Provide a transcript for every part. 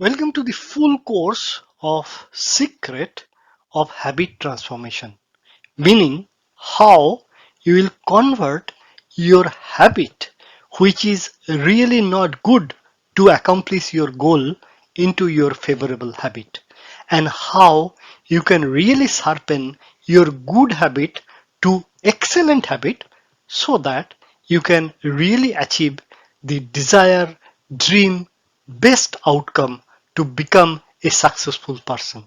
Welcome to the full course of Secret of Habit Transformation, meaning how you will convert your habit, which is really not good to accomplish your goal, into your favorable habit, and how you can really sharpen your good habit to excellent habit so that you can really achieve the desired dream best outcome to become a successful person.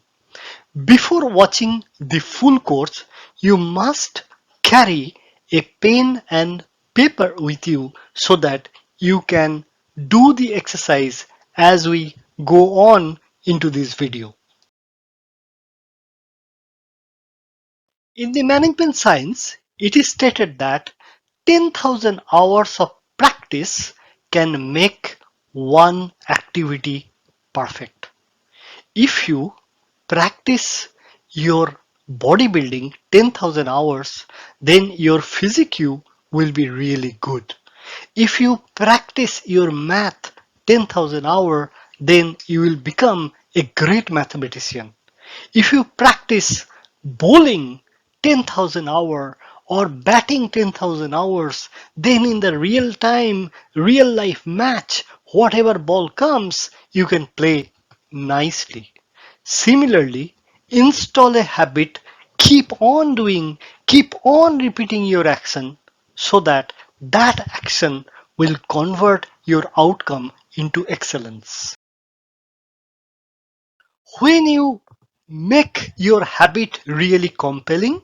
Before watching the full course, you must carry a pen and paper with you so that you can do the exercise as we go on into this video. In the management science, it is stated that 10,000 hours of practice can make one activity perfect. If you practice your bodybuilding 10,000 hours, then your physique will be really good. If you practice your math 10,000 hours, then you will become a great mathematician. If you practice bowling 10,000 hours or batting 10,000 hours, then in the real time, real life match, whatever ball comes, you can play nicely. Similarly, install a habit, keep on doing, keep on repeating your action so that that action will convert your outcome into excellence. When you make your habit really compelling,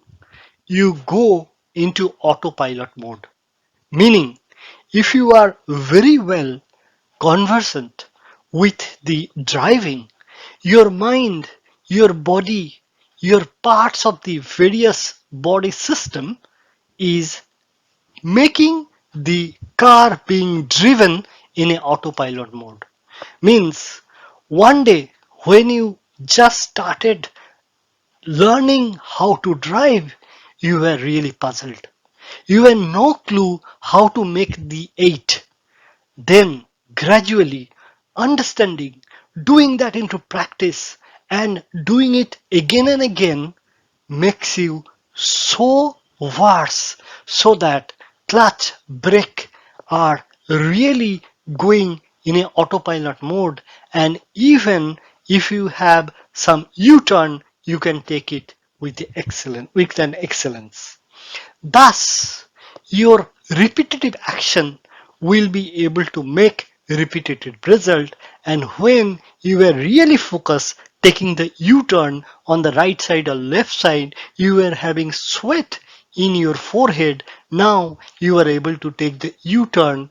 you go into autopilot mode. Meaning, if you are very well conversant with the driving, your mind, your body, your parts of the various body system is making the car being driven in a autopilot mode. Means one day when you just started learning how to drive, you were really puzzled. You had no clue how to make the 8. Then gradually understanding, doing that into practice and doing it again and again makes you so worse so that clutch, brake are really going in a autopilot mode, and even if you have some U-turn, you can take it with an excellence. Thus, your repetitive action will be able to make repetitive result, and when you are really focused taking the U-turn on the right side or left side, you are having sweat in your forehead. Now you are able to take the U-turn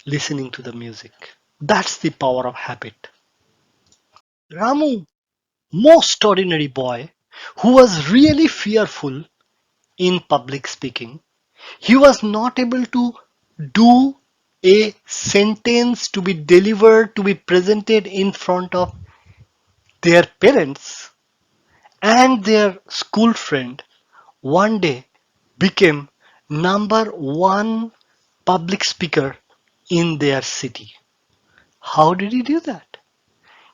listening to the music. That's the power of habit. Ramu, most ordinary boy who was really fearful in public speaking, he was not able to do a sentence to be delivered, to be presented in front of their parents and their school friend. One day became number one public speaker in their city. How did he do that?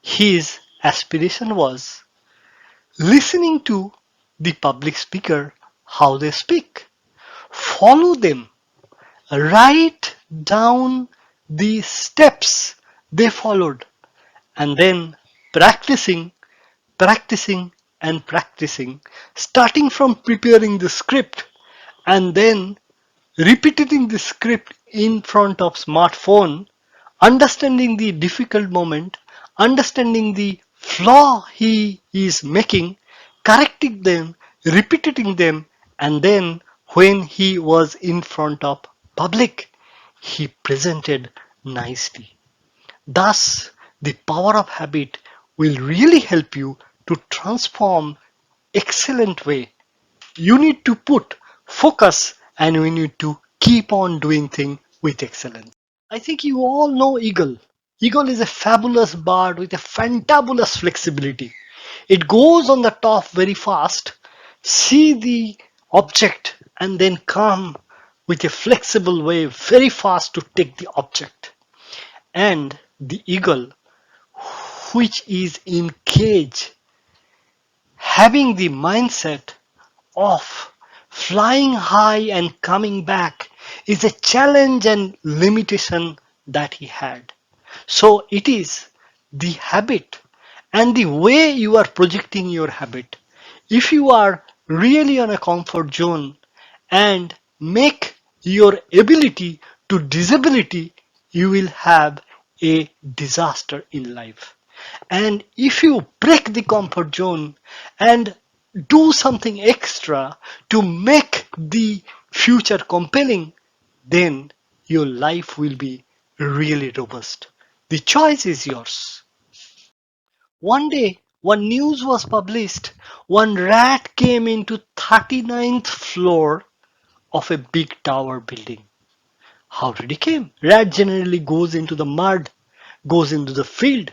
His aspiration was listening to the public speaker, how they speak, follow them, write down the steps they followed, and then practicing and practicing, starting from preparing the script and then repeating the script in front of smartphone, understanding the difficult moment, understanding the flaw he is making, correcting them, repeating them, and then when he was in front of public, he presented nicely. Thus, the power of habit will really help you to transform excellent way. You need to put focus and we need to keep on doing things with excellence. I think you all know eagle. Eagle is a fabulous bird with a fantabulous flexibility. It goes on the top very fast, see the object and then come with a flexible way very fast to take the object. And the eagle which is in cage, having the mindset of flying high and coming back is a challenge and limitation that he had. So it is the habit and the way you are projecting your habit. If you are really on a comfort zone and make your ability to disability, you will have a disaster in life. And if you break the comfort zone and do something extra to make the future compelling, then your life will be really robust. The choice is yours. One day, one news was published. One rat came into 39th floor of a big tower building. How did he came? Rat generally goes into the mud, goes into the field.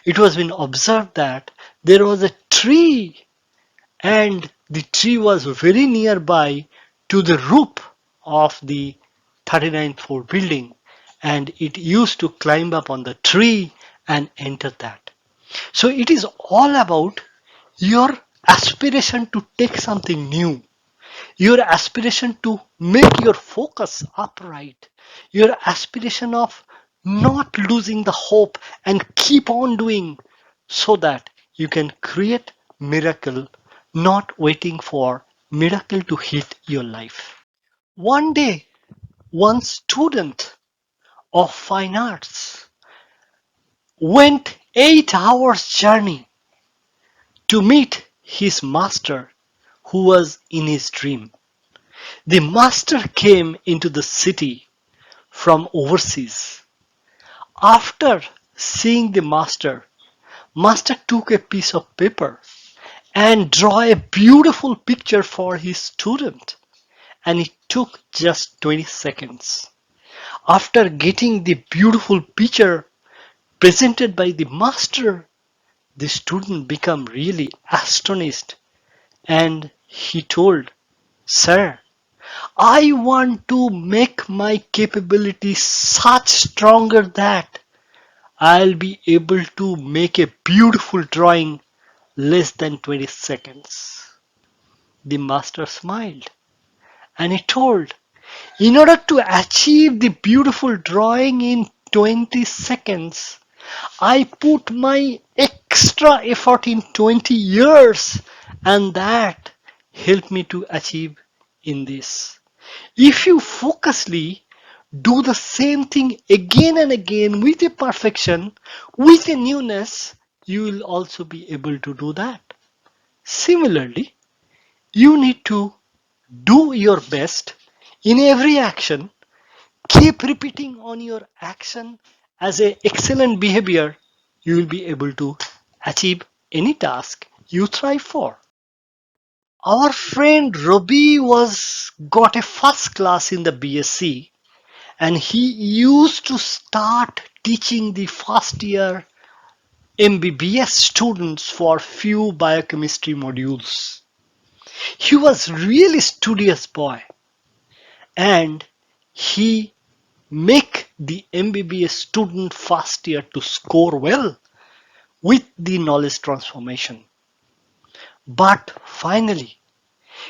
It was been observed that there was a tree and the tree was very nearby to the roof of the 39th floor building, and it used to climb up on the tree and enter that. So it is all about your aspiration to take something new, your aspiration to make your focus upright, your aspiration of not losing the hope and keep on doing so that you can create miracle, not waiting for miracle to hit your life. One day, one student of fine arts went 8 hours journey to meet his master who was in his dream. The master came into the city from overseas. After seeing the master took a piece of paper and draw a beautiful picture for his student, and it took just 20 seconds. After getting the beautiful picture presented by the master, the student became really astonished and he told, "Sir, I want to make my capability such stronger that I'll be able to make a beautiful drawing less than 20 seconds." The master smiled and he told, "In order to achieve the beautiful drawing in 20 seconds, I put my extra effort in 20 years, and that helped me to achieve in this." If you focusly do the same thing again and again with a perfection, with a newness, you will also be able to do that. Similarly, you need to do your best in every action. Keep repeating on your action as a excellent behavior. You will be able to achieve any task you strive for. Our friend Robbie was got a first class in the BSc, and he used to start teaching the first year MBBS students for few biochemistry modules. He was really studious boy, and he make the MBBS student first year to score well with the knowledge transformation. But finally,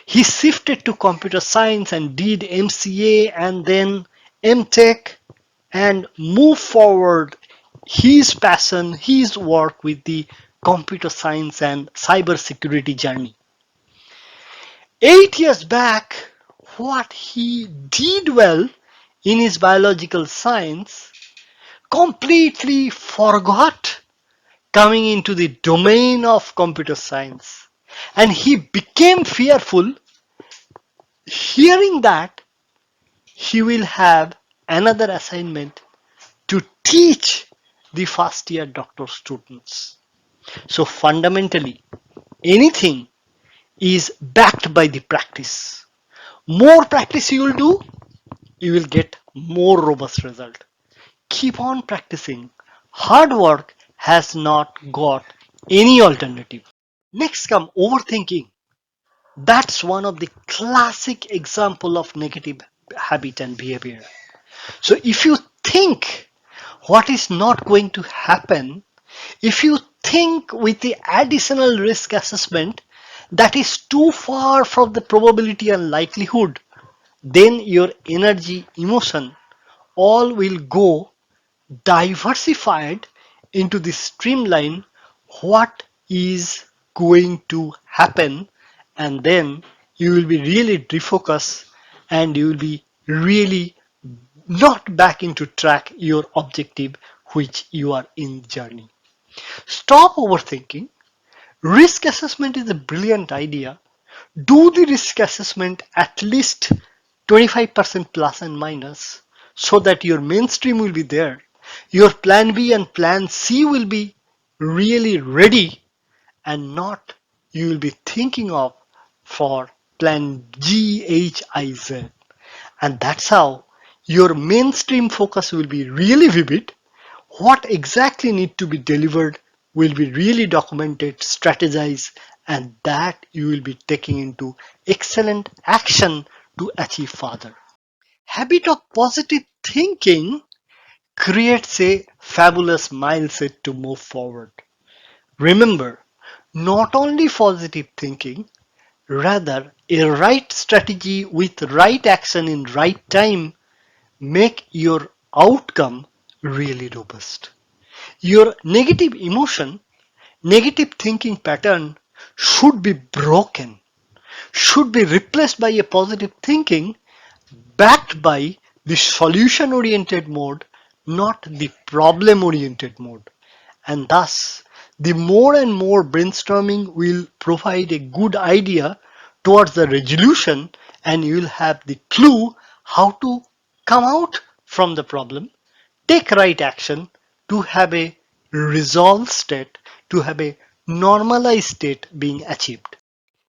he shifted to computer science and did MCA and then MTech and moved forward his passion, his work with the computer science and cyber security journey. 8 years back, what he did well in his biological science completely forgot coming into the domain of computer science. And he became fearful hearing that he will have another assignment to teach the first year doctor students. So fundamentally, anything is backed by the practice. More practice you will do, you will get more robust result. Keep on practicing. Hard work has not got any alternative. Next come overthinking. That's one of the classic example of negative habit and behavior. So if you think what is not going to happen, If you think with the additional risk assessment that is too far from the probability and likelihood, then your energy, emotion, all will go diversified into the streamline what is going to happen, and then you will be really defocused and you will be really not back into track your objective which you are in journey. Stop overthinking. Risk assessment is a brilliant idea. Do the risk assessment at least 25% plus and minus so that your mainstream will be there. Your plan B and plan C will be really ready and not you will be thinking of for plan G, H, I, Z. And that's how your mainstream focus will be really vivid. What exactly need to be delivered will be really documented, strategized, and that you will be taking into excellent action to achieve further. Habit of positive thinking creates a fabulous mindset to move forward. Remember, not only positive thinking, rather a right strategy with right action in right time make your outcome really robust. Your negative emotion, negative thinking pattern should be broken, should be replaced by a positive thinking backed by the solution oriented mode, not the problem oriented mode. And thus, the more and more brainstorming will provide a good idea towards the resolution, and you will have the clue how to come out from the problem, take right action to have a resolved state, to have a normalized state being achieved.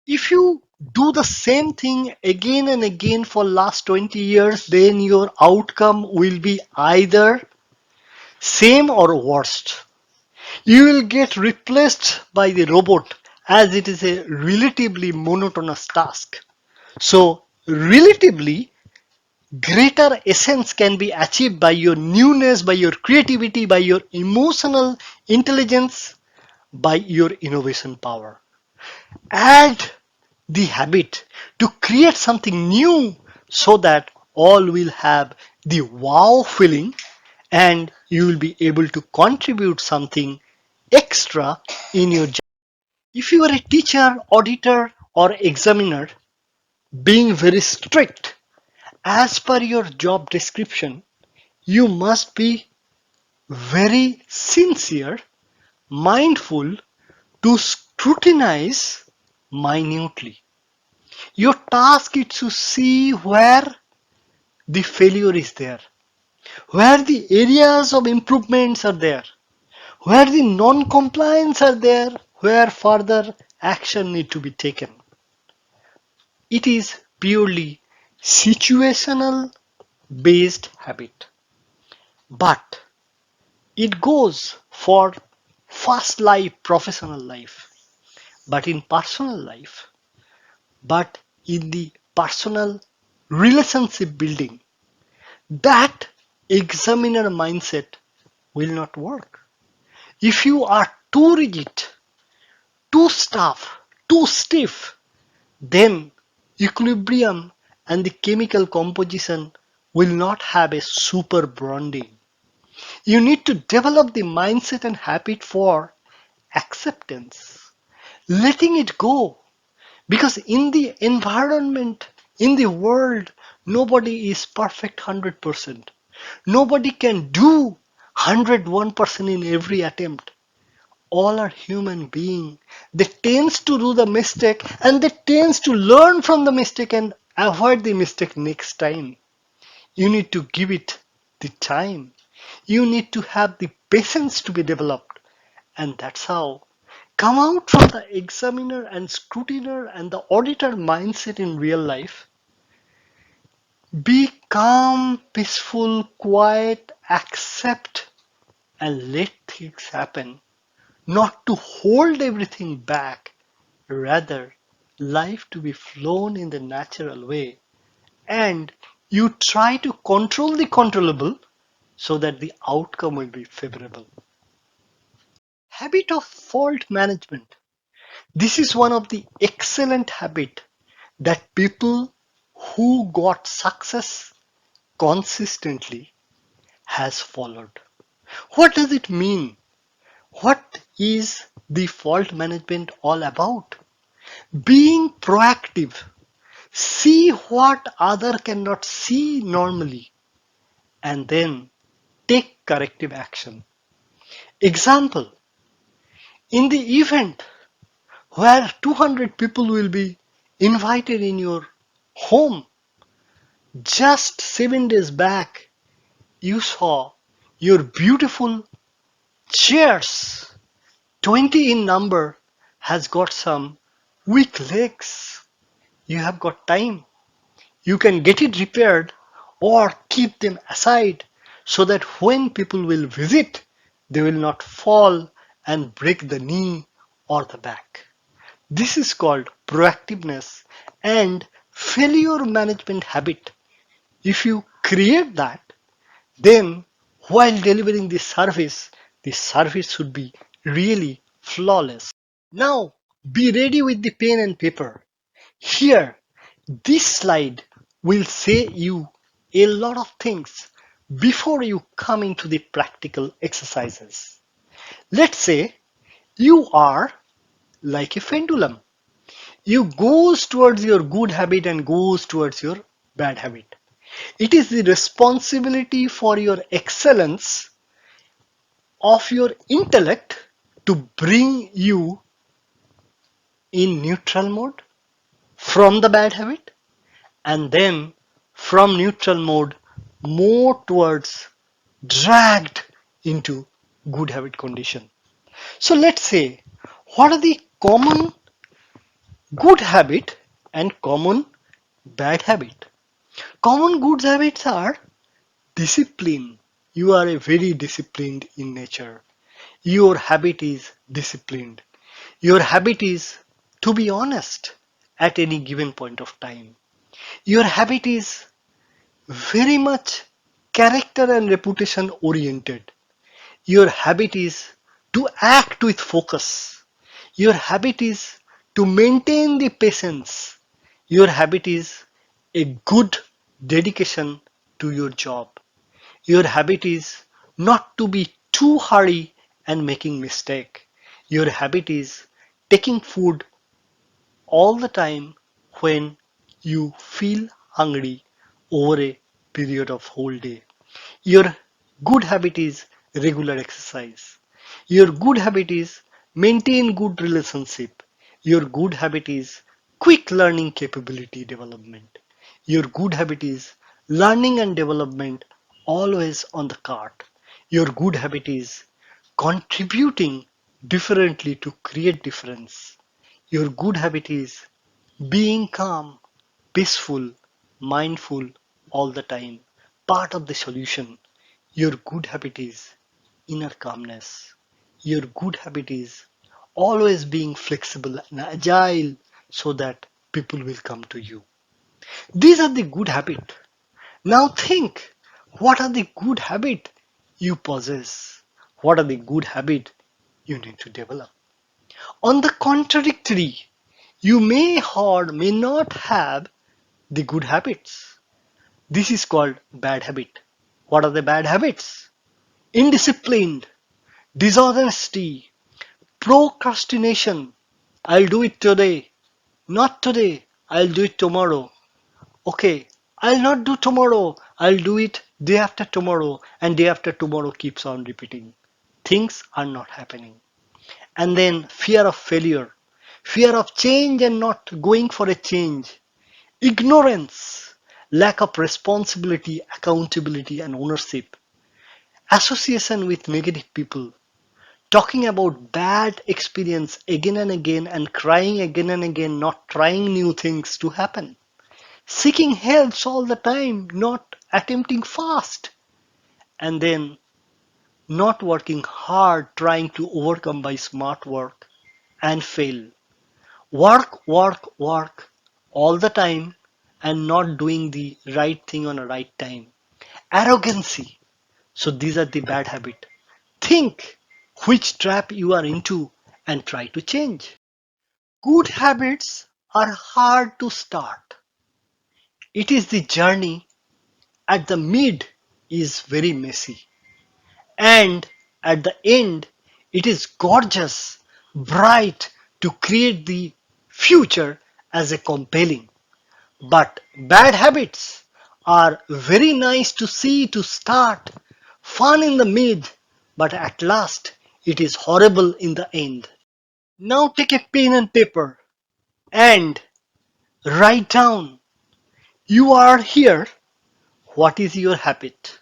If you do the same thing again and again for last 20 years, then your outcome will be either same or worst. You will get replaced by the robot as it is a relatively monotonous task. So relatively greater essence can be achieved by your newness, by your creativity, by your emotional intelligence, by your innovation power. Add the habit to create something new so that all will have the wow feeling and you will be able to contribute something extra in your job. If you are a teacher, auditor, or examiner, being very strict as per your job description, you must be very sincere, mindful to scrutinize minutely. Your task is to see where the failure is there, where the areas of improvements are there, where the non-compliance are there, where further action need to be taken. It is purely situational based habit, but it goes for fast life, professional life, but in personal life, but in the personal relationship building, that examiner mindset will not work. If you are too rigid, too stiff, then equilibrium and the chemical composition will not have a super bonding. You need to develop the mindset and habit for acceptance, letting it go. Because in the environment, in the world, nobody is perfect 100%. Nobody can do 101% in every attempt. All are human beings. They tends to do the mistake and they tends to learn from the mistake and avoid the mistake next time. You need to give it the time. You need to have the patience to be developed. And that's how come out from the examiner and scrutiner and the auditor mindset in real life. Be calm, peaceful, quiet, accept and let things happen. Not to hold everything back, rather life to be flown in the natural way. And you try to control the controllable so that the outcome will be favorable. Habit of fault management. This is one of the excellent habit that people who got success consistently has followed. What does it mean? What is the fault management all about? Being proactive. See what other cannot see normally and then take corrective action. Example, in the event where 200 people will be invited in your home, just 7 days back you saw your beautiful chairs, 20 in number, has got some weak legs. You have got time. You can get it repaired or keep them aside so that when people will visit, they will not fall and break the knee or the back. This is called proactiveness and failure management habit. If you create that, then while delivering the service should be really flawless. Now, be ready with the pen and paper. Here, this slide will say you a lot of things before you come into the practical exercises. Let's say you are like a pendulum. You goes towards your good habit and goes towards your bad habit. It is the responsibility for your excellence of your intellect to bring you in neutral mode from the bad habit and then from neutral mode more towards dragged into good habit condition. So let's say what are the common good habit and common bad habit. Common good habits are discipline. You are a very disciplined in nature. Your habit is disciplined. Your habit is to be honest at any given point of time. Your habit is very much character and reputation oriented. Your habit is to act with focus. Your habit is to maintain the patience. Your habit is a good dedication to your job. Your habit is not to be too hurry and making mistake. Your habit is taking food all the time when you feel hungry over a period of whole day. Your good habit is regular exercise. Your good habit is maintain good relationship. Your good habit is quick learning capability development. Your good habit is learning and development always on the cart. Your good habit is contributing differently to create difference. Your good habit is being calm, peaceful, mindful all the time. Part of the solution. Your good habit is inner calmness. Your good habit is always being flexible and agile so that people will come to you. These are the good habits. Now think, what are the good habits you possess? What are the good habits you need to develop? On the contrary, you may or may not have the good habits. This is called bad habit. What are the bad habits? Indisciplined, dishonesty, procrastination. I'll do it today. Not today. I'll do it tomorrow. Okay. I'll not do tomorrow. I'll do it day after tomorrow. And day after tomorrow keeps on repeating. Things are not happening. And then fear of failure. Fear of change and not going for a change. Ignorance. Lack of responsibility, accountability and ownership. Association with negative people. Talking about bad experience again and again and crying again and again, not trying new things to happen. Seeking helps all the time, not attempting fast. And then not working hard, trying to overcome by smart work and fail. Work all the time and not doing the right thing on a right time. Arrogancy. So these are the bad habit. Think which trap you are into and try to change. Good habits are hard to start. It is the journey at the mid is very messy. And at the end, it is gorgeous, bright to create the future as a compelling. But bad habits are very nice to see to start, fun in the mid, but at last it is horrible in the end. Now take a pen and paper and write down you are here, what is your habit?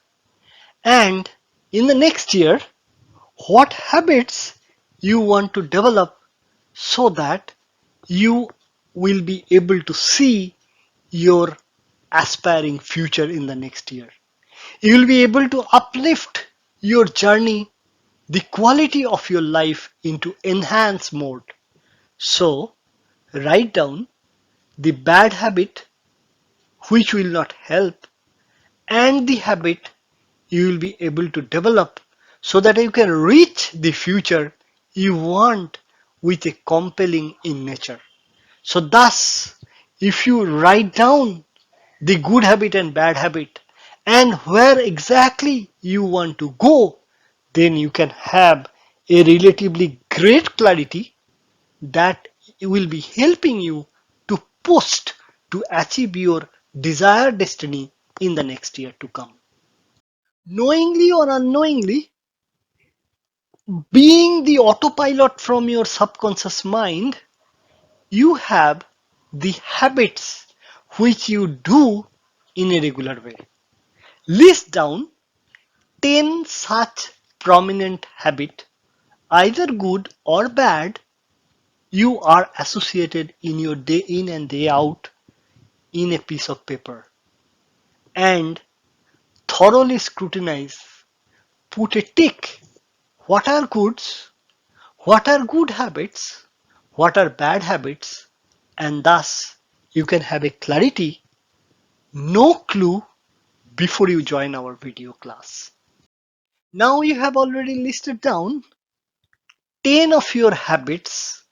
And in the next year, what habits you want to develop so that you will be able to see your aspiring future in the next year. You will be able to uplift your journey, the quality of your life into enhance mode. So write down the bad habit which will not help and the habit you will be able to develop so that you can reach the future you want with a compelling in nature. So thus, if you write down the good habit and bad habit and where exactly you want to go, then you can have a relatively great clarity that will be helping you to post to achieve your desired destiny in the next year to come. Knowingly or unknowingly, being the autopilot from your subconscious mind, you have the habits which you do in a regular way. List down 10 such prominent habits, either good or bad, you are associated in your day in and day out in a piece of paper and thoroughly scrutinize. Put a tick. What are goods? What are good habits? What are bad habits? And thus you can have a clarity, no clue before you join our video class. Now you have already listed down 10 of your habits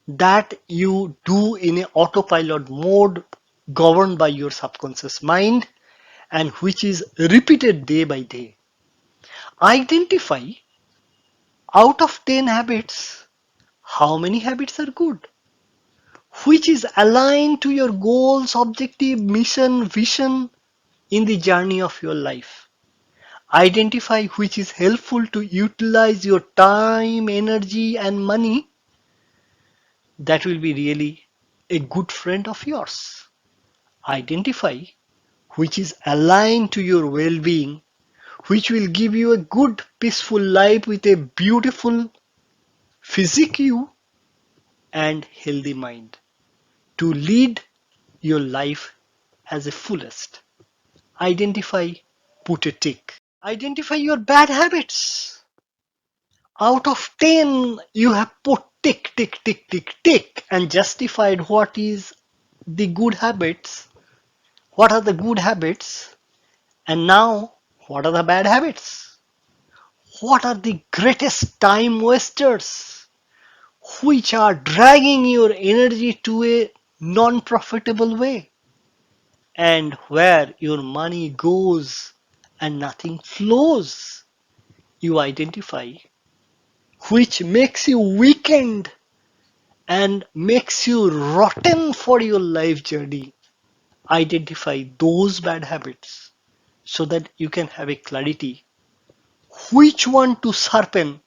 that you do in a autopilot mode governed by your subconscious mind and which is repeated day by day. Identify out of 10 habits how many habits are good, which is aligned to your goals, objective, mission, vision in the journey of your life. Identify which is helpful to utilize your time, energy, and money. That will be really a good friend of yours. Identify which is aligned to your well being, which will give you a good, peaceful life with a beautiful physique you and healthy mind to lead your life as a fullest. Identify, put a tick. Identify your bad habits. Out of 10, you have put tick, tick, tick, tick, tick and justified what is the good habits. What are the good habits? And now, what are the bad habits? What are the greatest time wasters which are dragging your energy to a non-profitable way and where your money goes and nothing flows? You identify which makes you weakened and makes you rotten for your life journey. Identify those bad habits so that you can have a clarity which one to sharpen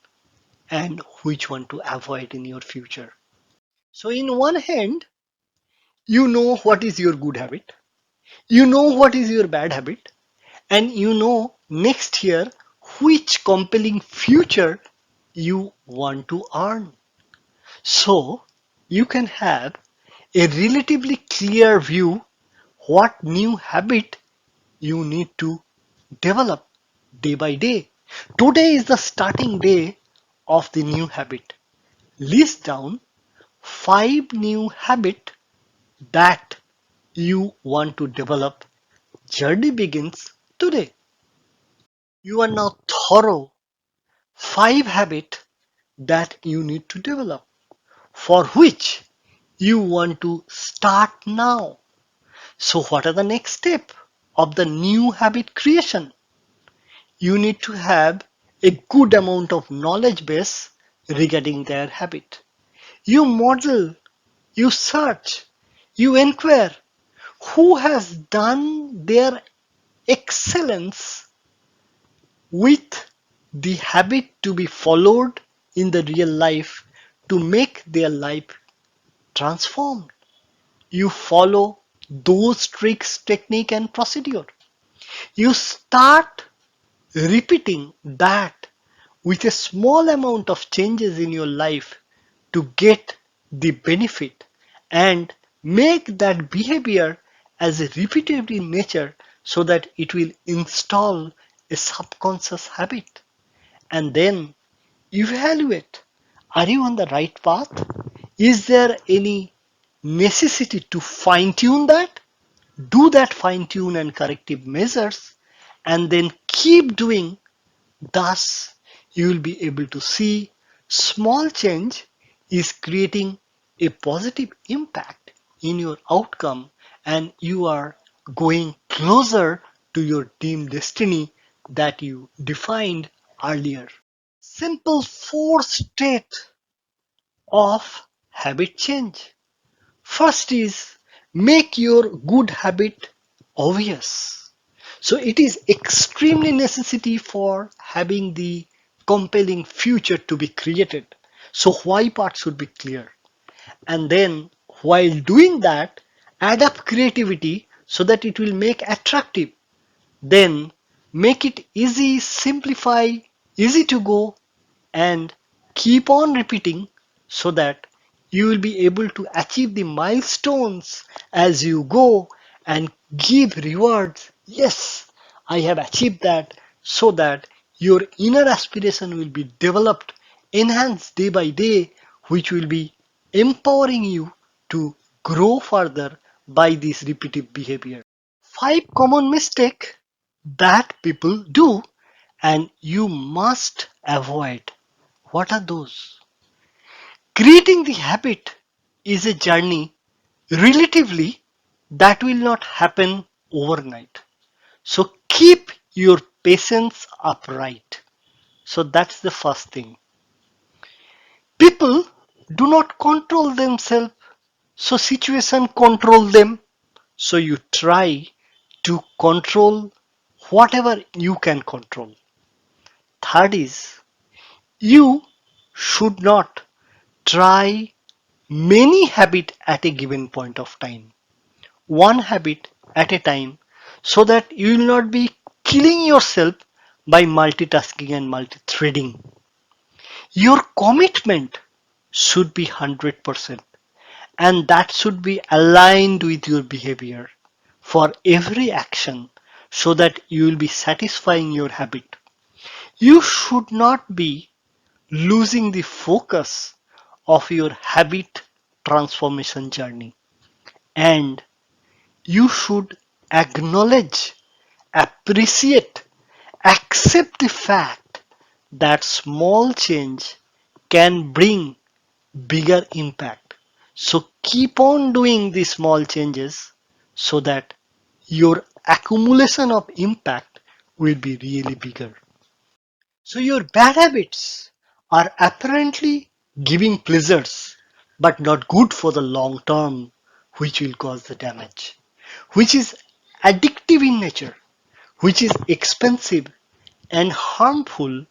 and which one to avoid in your future. So in one hand, you know what is your good habit, you know what is your bad habit, and you know next year which compelling future you want to earn. So you can have a relatively clear view what new habit you need to develop day by day. Today is the starting day of the new habit. List down 5 new habits that you want to develop. Journey begins today. You are now thorough 5 habits that you need to develop, for which you want to start now. So what are the next step of the new habit creation? You need to have a good amount of knowledge base regarding their habit. You model, you search, you inquire who has done their excellence with the habit to be followed in the real life to make their life transformed. You follow those tricks, technique, and procedure. You start repeating that with a small amount of changes in your life to get the benefit and make that behavior as a repetitive in nature so that it will install a subconscious habit, and then evaluate, are you on the right path? Is there any necessity to fine tune that? Do that fine tune and corrective measures and then keep doing. Thus, you will be able to see small change is creating a positive impact in your outcome, and you are going closer to your dream destiny that you defined earlier. Simple four state of habit change. First is make your good habit obvious. So it is extremely necessity for having the compelling future to be created. So why part should be clear. And then while doing that, add up creativity so that it will make attractive. Then make it easy, simplify, easy to go, and keep on repeating so that you will be able to achieve the milestones as you go and give rewards. Yes, I have achieved that, so that your inner aspiration will be developed, enhanced day by day, which will be empowering you to grow further by this repetitive behavior. Five common mistakes that people do and you must avoid. What are those? Creating the habit is a journey relatively that will not happen overnight. So keep your patience upright. So that's the first thing. People do not control themselves, so situation control them. So you try to control whatever you can control. Third is you should not try many habits at a given point of time. One habit at a time so that you will not be killing yourself by multitasking and multi-threading. Your commitment should be 100% and that should be aligned with your behavior for every action so that you will be satisfying your habit. You should not be losing the focus of your habit transformation journey, and you should acknowledge, appreciate, accept the fact that small change can bring bigger impact. So keep on doing these small changes so that your accumulation of impact will be really bigger. So your bad habits are apparently giving pleasures but not good for the long term, which will cause the damage, which is addictive in nature, which is expensive and harmful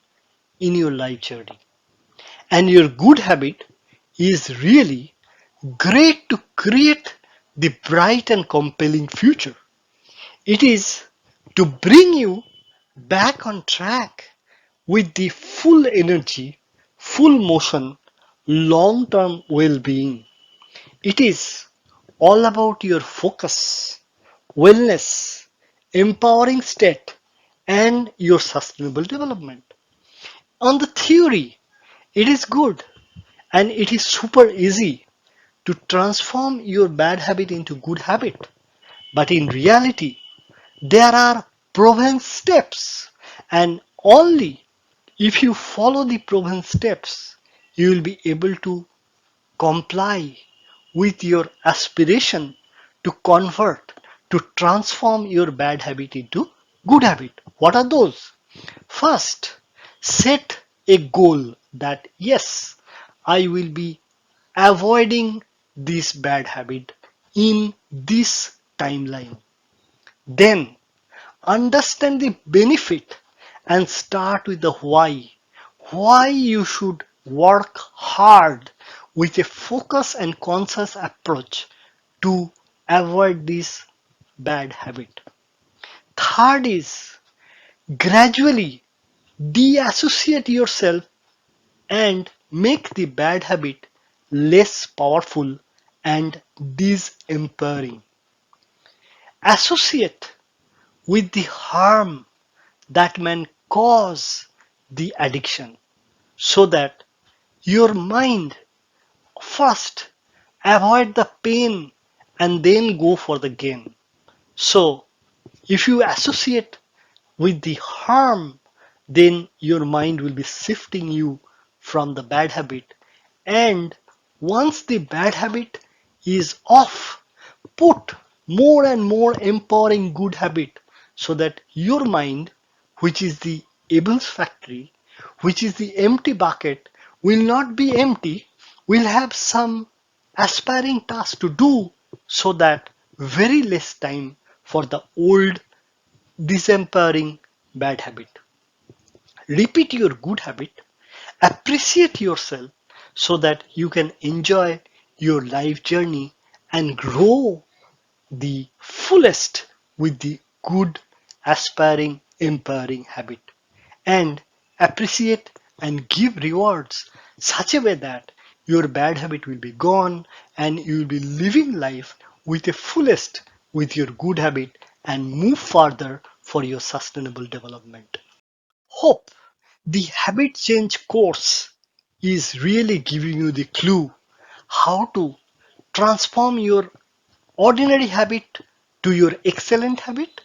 in your life journey. And your good habit is really great to create the bright and compelling future. It is to bring you back on track with the full energy, full motion, long term well being. It is all about your focus, wellness, empowering state, and your sustainable development. On the theory, it is good and it is super easy to transform your bad habit into good habit. But in reality, there are proven steps, and only if you follow the proven steps, you will be able to comply with your aspiration to convert, to transform your bad habit into good habit. What are those? First, set a goal that yes, I will be avoiding this bad habit in this timeline. Then understand the benefit and start with the why. Why you should work hard with a focus and conscious approach to avoid this bad habit. Third is gradually deassociate yourself and make the bad habit less powerful and disempowering. Associate with the harm that may cause the addiction so that your mind first avoid the pain and then go for the gain. So if you associate with the harm, then your mind will be shifting you from the bad habit. And once the bad habit is off, put more and more empowering good habit so that your mind, which is the Abel's factory, which is the empty bucket, will not be empty, will have some aspiring task to do so that very less time for the old disempowering bad habit. Repeat your good habit, appreciate yourself so that you can enjoy your life journey and grow the fullest with the good, aspiring, empowering habit. And appreciate and give rewards such a way that your bad habit will be gone and you will be living life with the fullest with your good habit and move further for your sustainable development. Hope the habit change course is really giving you the clue how to transform your ordinary habit to your excellent habit,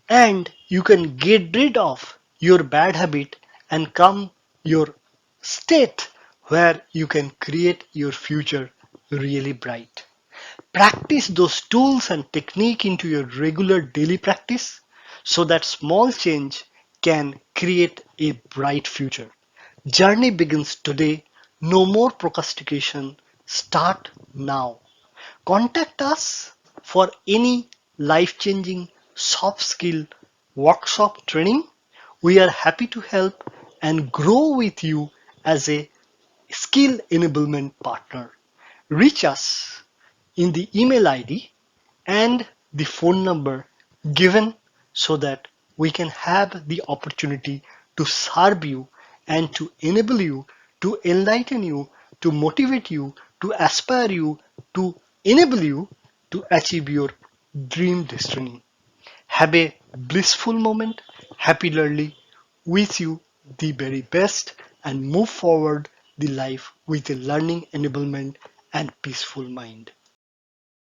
and you can get rid of your bad habit and come your state where you can create your future really bright. Practice those tools and technique into your regular daily practice so that small change can create a bright future. Journey begins today. No more procrastination. Start now. Contact us for any life-changing soft skill workshop training. We are happy to help and grow with you as a skill enablement partner. Reach us in the email ID and the phone number given so that we can have the opportunity to serve you and to enable you, to enlighten you, to motivate you, to aspire you, to enable you to achieve your dream destiny. Have a blissful moment. Happy learning. Wish you the very best and move forward the life with a learning enablement and peaceful mind.